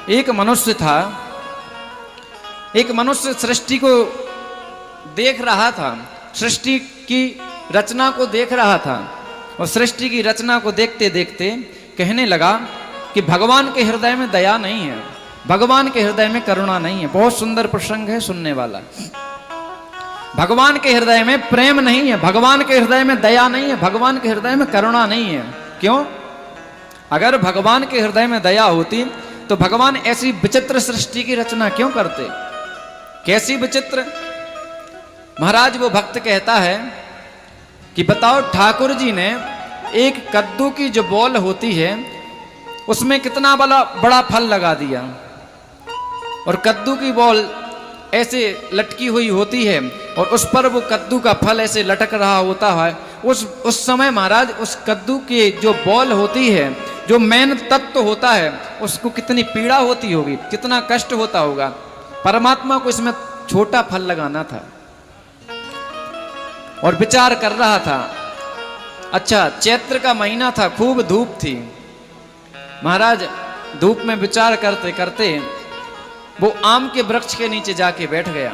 एक मनुष्य था, एक मनुष्य सृष्टि को देख रहा था, सृष्टि की रचना को देख रहा था और सृष्टि की रचना को देखते देखते कहने लगा कि भगवान के हृदय में दया नहीं है, भगवान के हृदय में करुणा नहीं है। बहुत सुंदर प्रसंग है सुनने वाला। भगवान के हृदय में प्रेम नहीं है, भगवान के हृदय में दया नहीं है, भगवान के हृदय में करुणा नहीं है। क्यों? अगर भगवान के हृदय में दया होती तो भगवान ऐसी विचित्र सृष्टि की रचना क्यों करते? कैसी विचित्र? महाराज वो भक्त कहता है कि बताओ ठाकुर जी ने एक कद्दू की जो बॉल होती है उसमें कितना बड़ा फल लगा दिया, और कद्दू की बॉल ऐसे लटकी हुई होती है और उस पर वो कद्दू का फल ऐसे लटक रहा होता है। उस समय महाराज उस कद्दू की जो बॉल होती है, जो मेन तत्व होता है, उसको कितनी पीड़ा होती होगी, कितना कष्ट होता होगा। परमात्मा को इसमें छोटा फल लगाना था और विचार कर रहा था। अच्छा, चैत्र का महीना था, खूब धूप थी। महाराज धूप में विचार करते करते वो आम के वृक्ष के नीचे जाके बैठ गया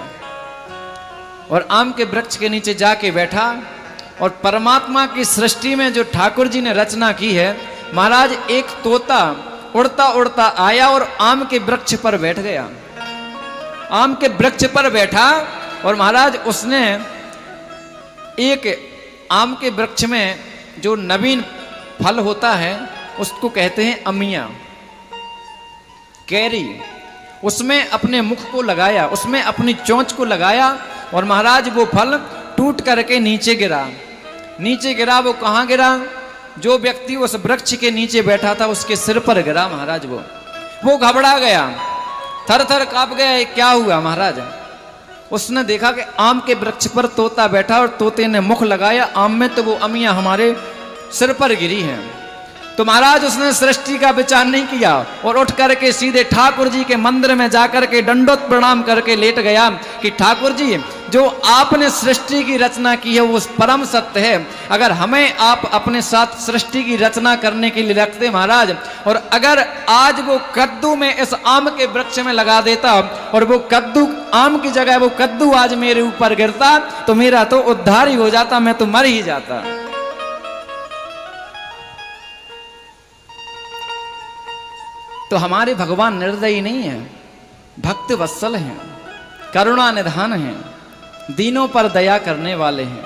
और आम के वृक्ष के नीचे जाके बैठा और परमात्मा की सृष्टि में जो ठाकुर जी ने रचना की है, महाराज एक तोता उड़ता उड़ता आया और आम के वृक्ष पर बैठ गया। आम के वृक्ष पर बैठा और महाराज उसने एक आम के वृक्ष में जो नवीन फल होता है उसको कहते हैं अमिया, कैरी, उसमें अपने मुख को लगाया, उसमें अपनी चोंच को लगाया और महाराज वो फल टूट करके नीचे गिरा। नीचे गिरा, वो कहाँ गिरा? जो व्यक्ति उस वृक्ष के नीचे बैठा था उसके सिर पर गिरा। महाराज वो घबरा गया, थर थर कांप गया। क्या हुआ महाराज? उसने देखा कि आम के वृक्ष पर तोता बैठा और तोते ने मुख लगाया आम में, तो वो अमिया हमारे सिर पर गिरी है। तो महाराज उसने सृष्टि का विचार नहीं किया और उठ करके सीधे ठाकुर जी के मंदिर में जाकर के दंडोत प्रणाम करके लेट गया कि ठाकुर जी, जो आपने सृष्टि की रचना की है वो परम सत्य है। अगर हमें आप अपने साथ सृष्टि की रचना करने के लिए रखते महाराज, और अगर आज वो कद्दू में इस आम के वृक्ष में लगा देता और वो कद्दू आम की जगह वो कद्दू आज मेरे ऊपर गिरता तो मेरा तो उद्धार ही हो जाता, मैं तो मर ही जाता। तो हमारे भगवान निर्दयी नहीं है, भक्त वत्सल हैं, करुणा निधान हैं, दीनों पर दया करने वाले हैं।